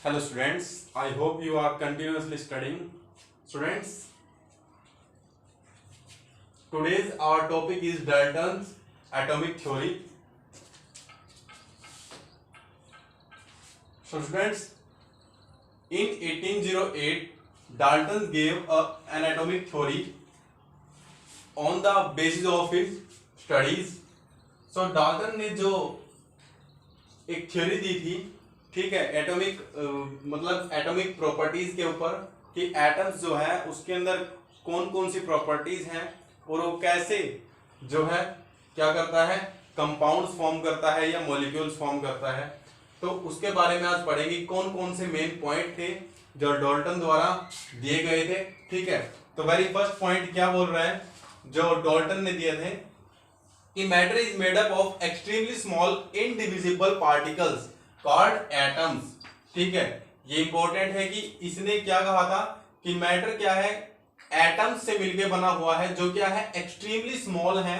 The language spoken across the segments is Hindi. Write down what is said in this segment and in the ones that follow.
Hello students, I hope you are continuously studying. Students, today's our topic is Dalton's atomic theory. So students, in 1808, Dalton gave an atomic theory on the basis of his studies. So Dalton ने जो एक थ्योरी दी थी, ठीक है, एटॉमिक मतलब एटॉमिक प्रॉपर्टीज के ऊपर कि एटम्स जो है उसके अंदर कौन कौन सी प्रॉपर्टीज हैं और वो कैसे जो है क्या करता है, कंपाउंड्स फॉर्म करता है या मॉलिक्यूल्स फॉर्म करता है। तो उसके बारे में आज पढ़ेंगे कौन कौन से मेन पॉइंट थे जो डाल्टन द्वारा दिए गए थे। ठीक है, तो वेरी फर्स्ट पॉइंट क्या बोल रहा है जो डाल्टन ने दिए थे कि matter is made up of extremely small indivisible particles called atoms. ठीक है, ये इंपॉर्टेंट है कि इसने क्या कहा था कि मैटर क्या है, एटम्स से मिलकर बना हुआ है जो क्या है, एक्सट्रीमली स्मॉल है।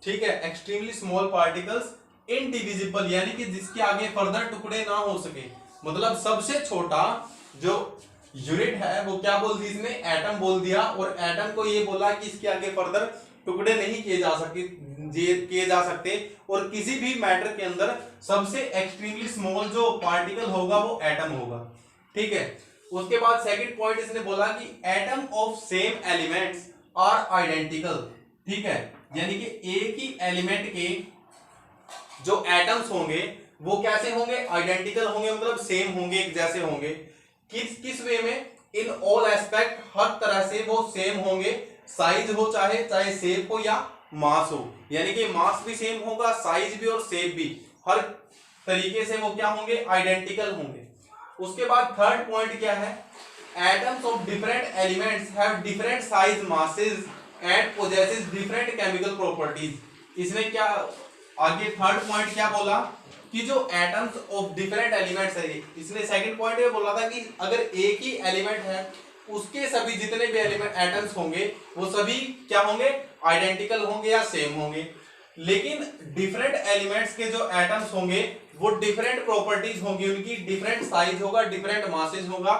ठीक है, एक्सट्रीमली स्मॉल पार्टिकल्स इनडिविजिबल यानी कि जिसके आगे फर्दर टुकड़े ना हो सके, मतलब सबसे छोटा जो यूनिट है वो क्या बोल दी इसने, एटम बोल दिया। और एटम को ये बोला कि इसके आगे फर्दर टुकड़े नहीं किए जा सकते और किसी भी मैटर के अंदर सबसे एक्सट्रीमली स्मॉल जो पार्टिकल होगा वो एटम होगा। ठीक है, उसके बाद सेकंड पॉइंट इसने बोला कि atom of same elements are identical. ठीक है, यानी कि एक ही एलिमेंट के जो एटम्स होंगे वो कैसे होंगे, आइडेंटिकल होंगे, मतलब सेम होंगे, एक जैसे होंगे। किस वे में, इन ऑल एस्पेक्ट, हर तरह से वो सेम होंगे, साइज हो चाहे शेप हो या मास हो, यानी कि मास भी सेम होगा, साइज भी और शेप भी, हर तरीके से वो क्या होंगे, आइडेंटिकल होंगे। उसके बाद थर्ड पॉइंट क्या है, atoms of different elements have different size, masses and possesses different chemical properties. इसने क्या आगे थर्ड पॉइंट क्या बोला कि जो एटम्स ऑफ डिफरेंट एलिमेंट्स है, इसने सेकंड पॉइंट ये बोला था कि अगर एक ही एलिमेंट है उसके सभी जितने भी एलिमेंट एटम्स होंगे वो सभी क्या होंगे, आइडेंटिकल होंगे या सेम होंगे। लेकिन डिफरेंट एलिमेंट्स के जो एटम्स होंगे वो डिफरेंट प्रॉपर्टीज होंगी, उनकी डिफरेंट साइज होगा, डिफरेंट मासेस होगा,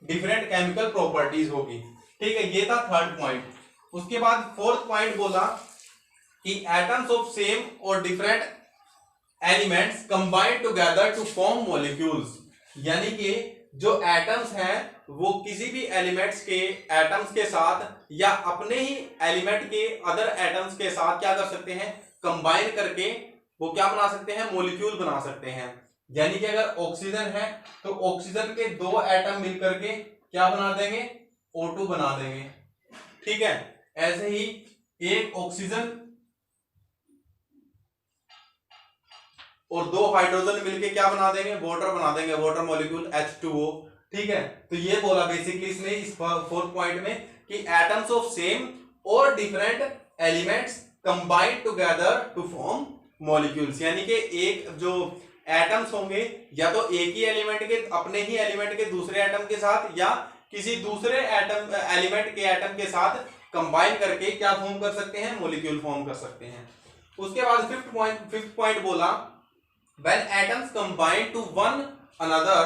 डिफरेंट केमिकल प्रॉपर्टीज होगी। ठीक है, ये था थर्ड पॉइंट। उसके बाद फोर्थ पॉइंट बोला कि एटम्स ऑफ सेम और different elements combine together to form molecules, यानी कि जो एटम्स हैं वो किसी भी एलिमेंट्स के एटम्स के साथ या अपने ही एलिमेंट के अदर एटम्स के साथ क्या कर सकते हैं, कंबाइन करके वो क्या बना सकते हैं, मॉलिक्यूल बना सकते हैं। यानी कि अगर ऑक्सीजन है तो ऑक्सीजन के दो एटम मिलकर के क्या बना देंगे, O2 बना देंगे। ठीक है, ऐसे ही एक ऑक्सीजन और दो हाइड्रोजन मिलके क्या बना देंगे, वाटर बना देंगे, वाटर मॉलिक्यूल H2O। ठीक है, तो ये बोला बेसिकली इसने इस फोर्थ पॉइंट में कि एटम्स ऑफ सेम और different elements combine together to form molecules, यानी कि एक जो एटम्स होंगे या तो एक ही एलिमेंट के अपने ही एलिमेंट के दूसरे एटम के साथ या किसी दूसरे एटम एलिमेंट के एटम के साथ कंबाइन करके क्या फॉर्म कर सकते हैं, मॉलिक्यूल फॉर्म कर सकते हैं। उसके बाद फिफ्थ पॉइंट बोला when atoms combine to one another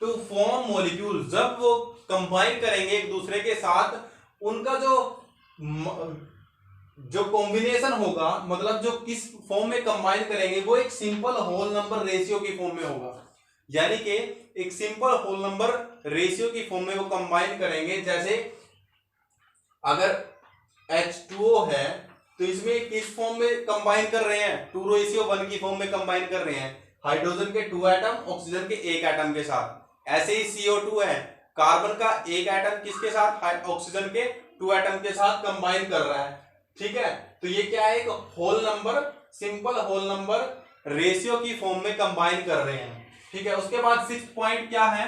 to form molecules, जब वो कंबाइन करेंगे एक दूसरे के साथ, उनका जो कॉम्बिनेशन होगा, मतलब जो किस फॉर्म में कंबाइन करेंगे वो एक सिंपल होल नंबर रेशियो की फॉर्म में होगा, यानी कि एक सिंपल होल नंबर रेशियो की फॉर्म में वो कंबाइन करेंगे। जैसे अगर H2O है तो इसमें किस फॉर्म में कंबाइन कर रहे हैं, 2:1 की फॉर्म में कंबाइन कर रहे हैं, हाइड्रोजन के 2 एटम ऑक्सीजन के 1 एटम के साथ। ऐसे ही CO2 है, कार्बन का 1 एटम किसके साथ, ऑक्सीजन के 2 एटम के साथ कंबाइन कर रहा है। ठीक है, तो ये क्या है, एक whole number, simple whole number ratio की फॉर्म में कंबाइन कर रहे हैं। ठीक है, उसके बाद सिक्स्थ पॉइंट क्या है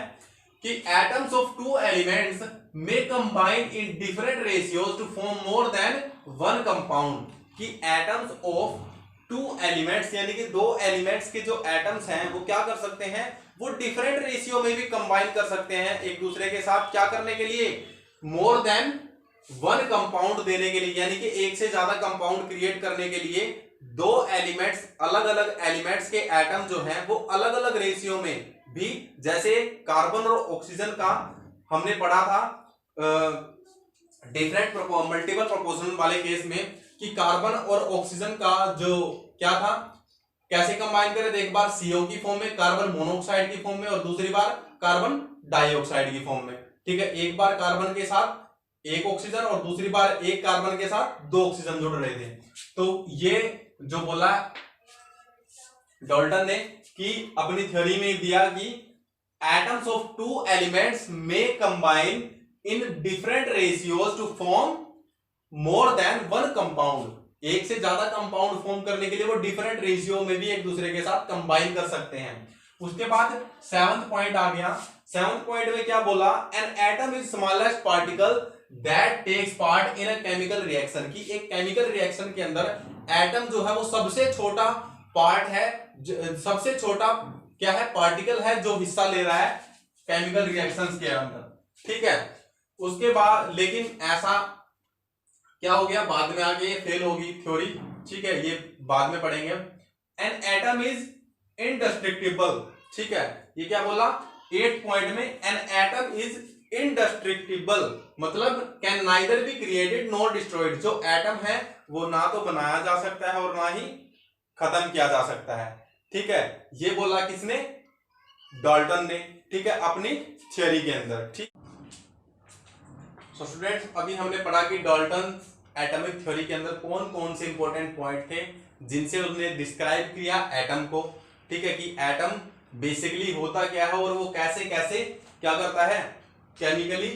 कि atoms of 2 elements may combine in different ratios to form more than one compound, कि एटम्स ऑफ 2 एलिमेंट्स यानी कि 2 एलिमेंट्स के जो एटम्स हैं वो क्या कर सकते हैं, वो डिफरेंट रेशियो में भी कंबाइन कर सकते हैं एक दूसरे के साथ, क्या करने के लिए, मोर देन वन कंपाउंड देने के लिए, यानी कि एक से ज्यादा कंपाउंड क्रिएट करने के लिए दो एलिमेंट्स, अलग अलग एलिमेंट्स के एटम जो हैं वो अलग अलग रेशियो में भी, जैसे कार्बन और ऑक्सीजन का हमने पढ़ा था डिफरेंट मल्टीपल प्रोपोर्शनल वाले केस में कि कार्बन और ऑक्सीजन का जो क्या था, कैसे कंबाइन करें, तो एक बार CO की फॉर्म में, कार्बन मोनोऑक्साइड की फॉर्म में, और दूसरी बार कार्बन डाइऑक्साइड की फॉर्म में। ठीक है, एक बार कार्बन के साथ एक ऑक्सीजन और दूसरी बार एक कार्बन के साथ दो ऑक्सीजन जुड़ रहे थे। तो ये जो बोला डाल्टन ने कि अपनी थ्योरी में दिया कि एटम्स ऑफ टू एलिमेंट्स में combine in different ratios to form more than one compound. एक से ज्यादा कंपाउंड फॉर्म करने के लिए वो डिफरेंट रेशियो में भी एक दूसरे के साथ कंबाइन कर सकते हैं। उसके बाद 7th पॉइंट आ गया। 7th पॉइंट में क्या बोला, an atom is smallest particle that takes part in a chemical reaction, की एक केमिकल रिएक्शन के अंदर एटम जो है वो सबसे छोटा पार्ट है, सबसे छोटा क्या है, पार्टिकल है जो हिस्सा ले रहा है केमिकल रिएक्शंस के अंदर। ठीक है, उसके बाद लेकिन ऐसा क्या हो गया, बाद में आके ये फेल होगी थ्योरी। ठीक है, ये बाद में पढ़ेंगे। An atom is indestructible. ठीक है, ये क्या बोला 8 पॉइंट में, एन एटम इज इनडेस्ट्रक्टिबल मतलब can neither be created nor destroyed. जो एटम है वो ना तो बनाया जा सकता है और ना ही खत्म किया जा सकता है। ठीक है, ये बोला किसने, डाल्टन ने। ठीक है, अपनी थ्योरी के अंदर। ठीक, सो स्टूडेंट्स अभी हमने पढ़ा कि डाल्टन एटॉमिक थ्योरी के अंदर कौन कौन से इंपॉर्टेंट पॉइंट थे जिनसे उसने डिस्क्राइब किया एटम को। ठीक है, कि एटम बेसिकली होता क्या है और वो कैसे कैसे क्या करता है, केमिकली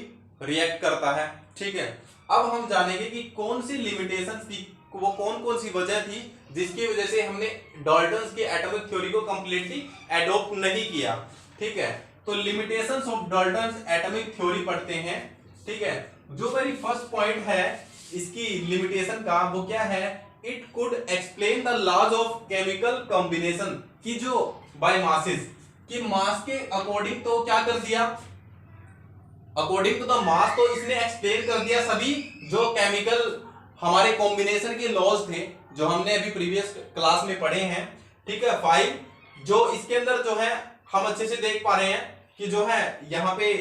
रिएक्ट करता है। ठीक है, अब हम जानेंगे कि कौन सी लिमिटेशंस थी, वो कौन कौन सी वजह थी जिसकी वजह से हमने डाल्टन के एटॉमिक थ्योरी को कंप्लीटली एडॉप्ट नहीं किया। ठीक है, तो limitations of Dalton atomic theory पढ़ते हैं। ठीक है, जो मेरी फर्स्ट पॉइंट है इसकी लिमिटेशन का वो क्या है, it could explain the laws of chemical combination, की जो बाय मासेस, कि मास के अकॉर्डिंग तो क्या कर दिया, अकॉर्डिंग टू द मास तो इसने एक्सप्लेन कर दिया सभी जो केमिकल हमारे कॉम्बिनेशन के लॉज थे जो हमने अभी प्रीवियस क्लास में पढ़े हैं। ठीक है, 5 जो इसके अंदर जो है हम अच्छे से देख पा रहे हैं कि जो है यहाँ पे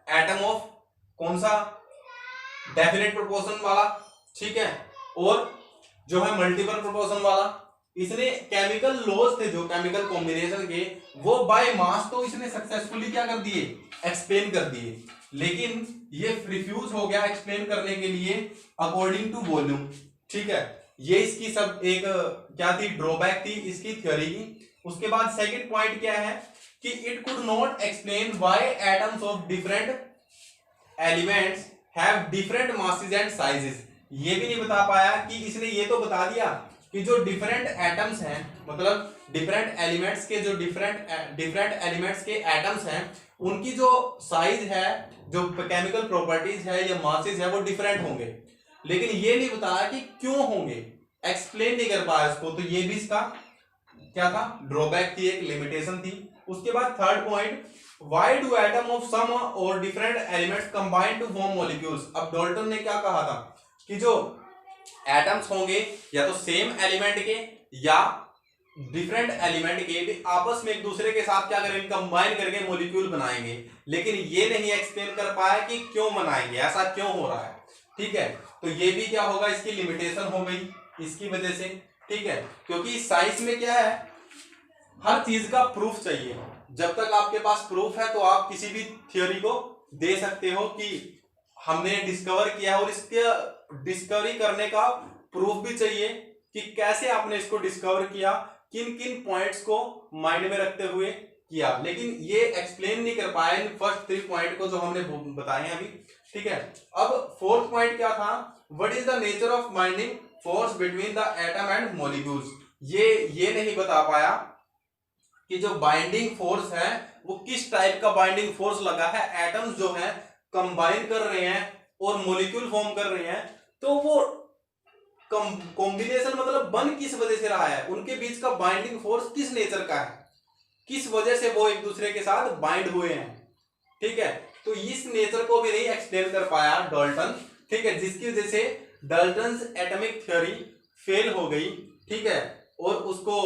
एटम ऑफ कौन सा, डेफिनेट प्रोपोर्शन वाला। ठीक है, और जो है मल्टीपल प्रोपोर्शन वाला। इसने केमिकल लॉज थे जो केमिकल कॉम्बिनेशन के, वो बाय मास तो इसने सक्सेसफुली क्या कर दिए, एक्सप्लेन कर दिए, लेकिन ये रिफ्यूज हो गया एक्सप्लेन करने के लिए अकॉर्डिंग टू वॉल्यूम। ठीक है, ये इसकी सब एक क्या थी, ड्रॉबैक थी इसकी थ्योरी की। उसके बाद सेकंड पॉइंट क्या है कि it could not explain why atoms of different elements have different masses and sizes. ये भी नहीं बता पाया कि इसने ये तो बता दिया कि जो डिफरेंट एटम्स हैं, मतलब डिफरेंट एलिमेंट्स के जो डिफरेंट एलिमेंट्स के एटम्स हैं उनकी जो साइज है, जो केमिकल प्रॉपर्टीज है या मासेस है वो डिफरेंट होंगे, लेकिन ये नहीं बताया कि क्यों होंगे, एक्सप्लेन नहीं कर पाया इसको। तो ये भी इसका क्या था, ड्रॉबैक थी, एक लिमिटेशन थी। उसके बाद third point, why do atom of some और different elements combine to form molecules. अब डाल्टन ने क्या कहा था कि जो एटम्स होंगे या तो सेम एलिमेंट के या डिफरेंट एलिमेंट के भी आपस में एक दूसरे के साथ क्या करेंगे, कंबाइन करके मॉलिक्यूल बनाएंगे, लेकिन ये नहीं एक्सप्लेन कर पाया कि क्यों बनाएंगे, ऐसा क्यों हो रहा है। ठीक है, तो ये भी क्या होगा, इसकी लिमिटेशन हो गई इसकी वजह से। ठीक है, क्योंकि साइंस में क्या है, हर चीज का प्रूफ चाहिए। जब तक आपके पास प्रूफ है तो आप किसी भी थ्योरी को दे सकते हो कि हमने डिस्कवर किया, और इसके डिस्कवरी करने का प्रूफ भी चाहिए कि कैसे आपने इसको डिस्कवर किया, किन किन पॉइंट्स को माइंड में रखते हुए किया, लेकिन ये एक्सप्लेन नहीं कर पाए इन फर्स्ट 3 पॉइंट को जो हमने बताए हैं अभी। ठीक है, अब फोर्थ पॉइंट क्या था, what is the nature of binding force between the atom and molecules. ये नहीं बता पाया कि जो बाइंडिंग फोर्स है वो किस टाइप का बाइंडिंग फोर्स लगा है, एटम्स जो है कंबाइन कर रहे हैं और मॉलिक्यूल फॉर्म कर रहे हैं, तो वो कॉम्बिनेशन मतलब बन किस वजह से रहा है, उनके बीच का बाइंडिंग फोर्स किस नेचर का है, किस वजह से वो एक दूसरे के साथ बाइंड हुए हैं। ठीक है, तो इस नेचर को भी नहीं एक्सप्लेन कर पाया डाल्टन। ठीक है, जिसकी वजह से डाल्टन एटॉमिक थ्योरी फेल हो गई। ठीक है, और उसको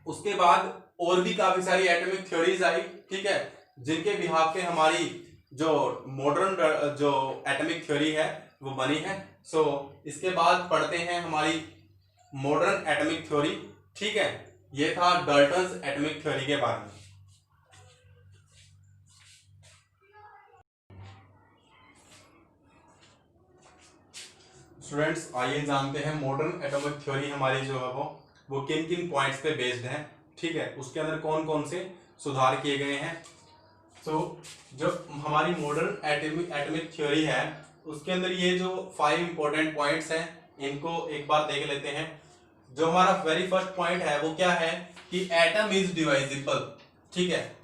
उसके बाद और भी काफी सारी एटॉमिक थ्योरीज आई, ठीक है, जिनके बिहाफ पे हमारी जो मॉडर्न जो एटॉमिक थ्योरी है वो बनी है। सो इसके बाद पढ़ते हैं हमारी मॉडर्न एटॉमिक थ्योरी, ठीक है। ये था डाल्टन्स एटॉमिक थ्योरी के बारे में। स्टूडेंट्स आइए जानते हैं मॉडर्न एटॉमिक थ्योरी हमारी जो है वो किन किन पॉइंट्स पे बेस्ड है, ठीक है, उसके अंदर कौन कौन से सुधार किए गए हैं। तो जो हमारी मॉडर्न एटॉमिक थ्योरी है उसके अंदर ये जो 5 इंपॉर्टेंट पॉइंट्स हैं इनको एक बार देख लेते हैं। जो हमारा वेरी फर्स्ट पॉइंट है वो क्या है कि एटम इज डिवाइजिबल, ठीक है,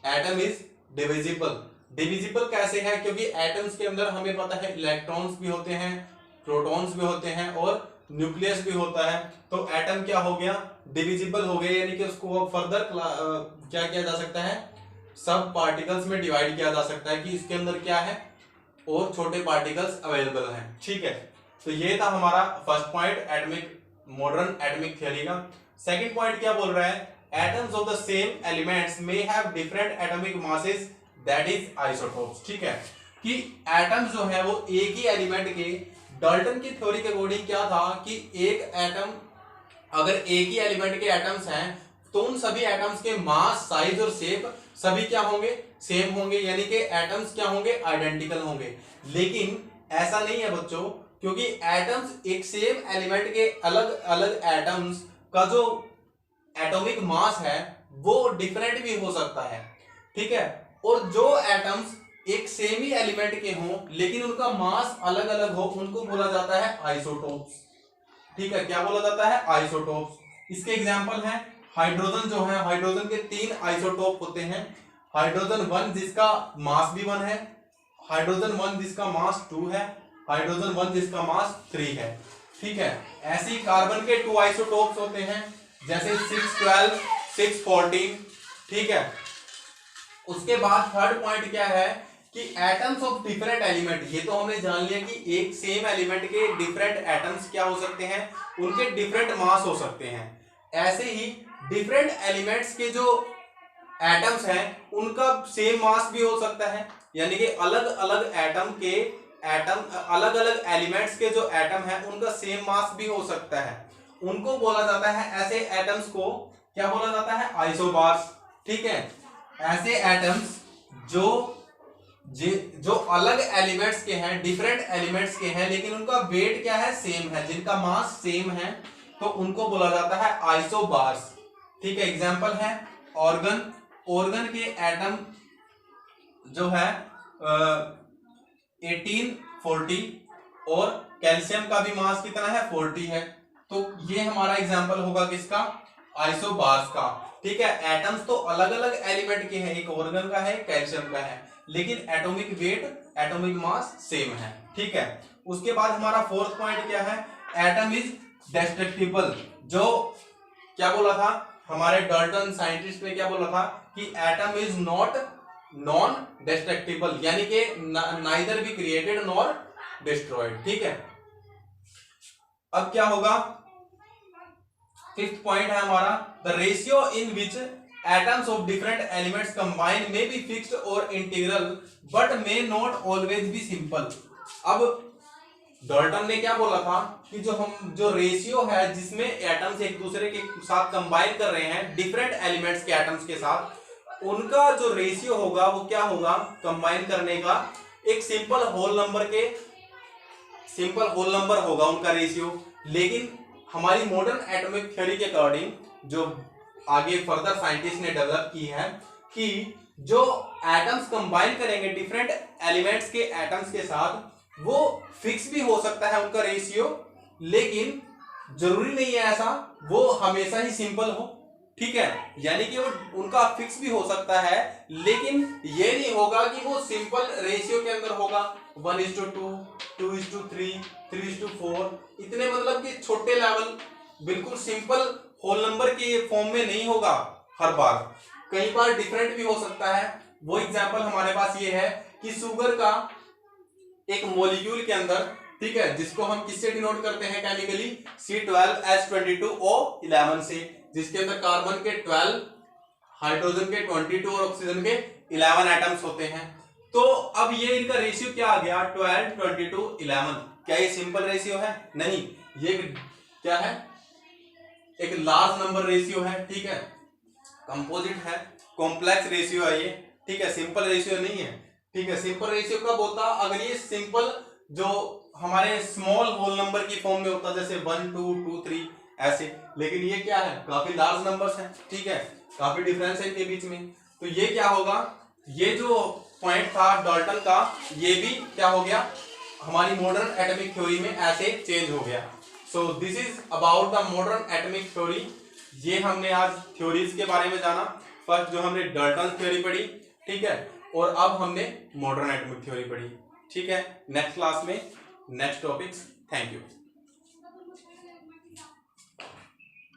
एटम इज डिविजिबल। डिविजिबल कैसे है, क्योंकि एटम्स के अंदर हमें पता है इलेक्ट्रॉन्स भी होते हैं, प्रोटॉन्स भी होते हैं और न्यूक्लियस भी होता है। तो एटम क्या हो गया, डिविजिबल हो गया, यानी कि उसको फर्दर क्या किया जा सकता है, सब पार्टिकल्स में डिवाइड किया जा सकता है कि इसके अंदर क्या है और छोटे पार्टिकल्स अवेलेबल हैं, ठीक है। तो ये था हमारा first point atomic modern atomic theory का। सेकंड पॉइंट क्या बोल रहा है, atoms of the same elements may have different atomic masses that is isotopes, ठीक है, कि एटम्स जो है वो एक ही एलिमेंट के, डाल्टन की थ्योरी के अकॉर्डिंग क्या था कि एक एटम अगर एक ही एलिमेंट के एटम्स हैं तो उन सभी एटम्स के मास, साइज और शेप सभी क्या होंगे, सेम होंगे, यानी कि एटम्स क्या होंगे, आइडेंटिकल होंगे। लेकिन ऐसा नहीं है बच्चों, क्योंकि एटम्स एक सेम एलिमेंट के अलग अलग एटम्स का जो एटॉमिक मास है वो डिफरेंट भी हो सकता है, ठीक है। और जो एटम्स एक सेम ही एलिमेंट के हों लेकिन उनका मास अलग अलग हो उनको बोला जाता है आइसोटोप्स, ठीक है, क्या बोला जाता है, आइसोटोप्स। इसके एग्जांपल हैं हाइड्रोजन जो है, हाइड्रोजन के 3 आइसोटोप होते हैं, हाइड्रोजन 1 जिसका मास भी 1 है, हाइड्रोजन 1 जिसका मास 2 है, हाइड्रोजन 1 जिसका मास 3 है, ठीक है। ऐसे ही कार्बन के 2 आइसोटोप्स होते हैं, जैसे 612 614, ठीक है। उसके बाद थर्ड पॉइंट क्या है कि एटम्स ऑफ डिफरेंट एलिमेंट, ये तो हमने जान लिया कि एक सेम एलिमेंट के डिफरेंट एटम्स क्या हो सकते हैं, उनके डिफरेंट मास हो सकते हैं। ऐसे ही डिफरेंट एलिमेंट्स के जो एटम्स हैं उनका सेम मास भी हो सकता है, यानी कि अलग अलग अलग अलग एलिमेंट्स के जो एटम है उनका सेम मास भी हो सकता है। उनको बोला जाता है, ऐसे एटम्स को क्या बोला जाता है, आइसोबार्स, ठीक है। ऐसे एटम्स जो अलग एलिमेंट्स के हैं, डिफरेंट एलिमेंट्स के हैं, लेकिन उनका वेट क्या है, सेम है, जिनका मास सेम है, तो उनको बोला जाता है आइसोबार्स, ठीक है। एग्जांपल है ऑर्गन, ऑर्गन के एटम जो है 1840 और कैल्शियम का भी मास कितना है, 40 है। तो ये हमारा एग्जांपल होगा किसका, आइसोबार्स का, ठीक है। एटम्स तो अलग अलग एलिमेंट के हैं, एक ऑर्गन का है, कैल्शियम का है, लेकिन atomic weight, atomic mass same है, ठीक है। उसके बाद हमारा फोर्थ पॉइंट क्या है, एटम इज डिस्ट्रक्टिबल। जो क्या बोला था हमारे डाल्टन साइंटिस्ट ने, क्या बोला था कि atom is not non destructible, यानी कि neither be created nor destroyed, ठीक है। अब क्या होगा, फिफ्थ पॉइंट है हमारा, the ratio in which atoms of different elements combine may be fixed और integral but may not always be simple. अब डाल्टन ने क्या बोला था कि जो रेशियो है जिसमें एटम्स एक दूसरे के साथ कंबाइन कर रहे हैं, डिफरेंट एलिमेंट्स के एटम्स के साथ, उनका जो रेशियो होगा वो क्या होगा, कंबाइन करने का एक सिंपल होल नंबर होगा उनका रेशियो। लेकिन हमारी मॉडर्न एटॉमिक थ्योरी के अकॉर्डिंग जो आगे फर्दर साइंटिस्ट ने डेवलप की है कि जो एटम्स कंबाइन करेंगे डिफरेंट एलिमेंट्स के एटम्स के साथ, वो फिक्स भी हो सकता है उनका रेशियो, लेकिन जरूरी नहीं है ऐसा वो हमेशा ही सिंपल हो, ठीक है। यानी कि वो उनका फिक्स भी हो सकता है, लेकिन ये नहीं होगा कि वो सिंपल रेशियो के अंदर होगा 1:2, 2:3, 3:4, इतने मतलब कि छोटे लेवल, बिल्कुल सिंपल होल नंबर के फॉर्म में नहीं होगा हर बार, कई बार डिफरेंट भी हो सकता है। वो एग्जांपल हमारे पास ये है कि शुगर का एक मॉलिक्यूल के अंदर, ठीक है, जिसको हम किससे डिनोट करते हैं केमिकली, C12H22O11 से, जिसके अंदर कार्बन के 12 हाइड्रोजन के 22 और ऑक्सीजन के 11 एटम्स होते हैं। तो अब ये इनका रेशियो क्या आ गया, 12, 22, 11। क्या ये सिंपल रेशियो है? नहीं, ये क्या है, एक लार्ज नंबर रेशियो है, ठीक है, कंपोजिट है, कॉम्प्लेक्स रेशियो है ये, ठीक है, सिंपल रेशियो नहीं है, ठीक है। सिंपल रेशियो कब होता, अगर ये सिंपल जो हमारे स्मॉल होल नंबर की फॉर्म में होता, जैसे 1, 2, 2, 3 ऐसे, लेकिन ये क्या है, काफी लार्ज नंबर्स हैं, ठीक है, काफी डिफरेंस है इनके बीच में। तो ये क्या होगा, ये जो पॉइंट था डाल्टन का, ये भी क्या हो गया, हमारी मॉडर्न एटॉमिक थ्योरी में ऐसे चेंज हो गया। So this is about the modern atomic theory. ये हमने आज थ्योरीज के बारे में जाना। फर्स्ट जो हमने डाल्टन थ्योरी पढ़ी, ठीक है, और अब हमने मॉडर्न एटॉमिक थ्योरी पढ़ी, ठीक है। नेक्स्ट क्लास में नेक्स्ट टॉपिक्स। Thank you.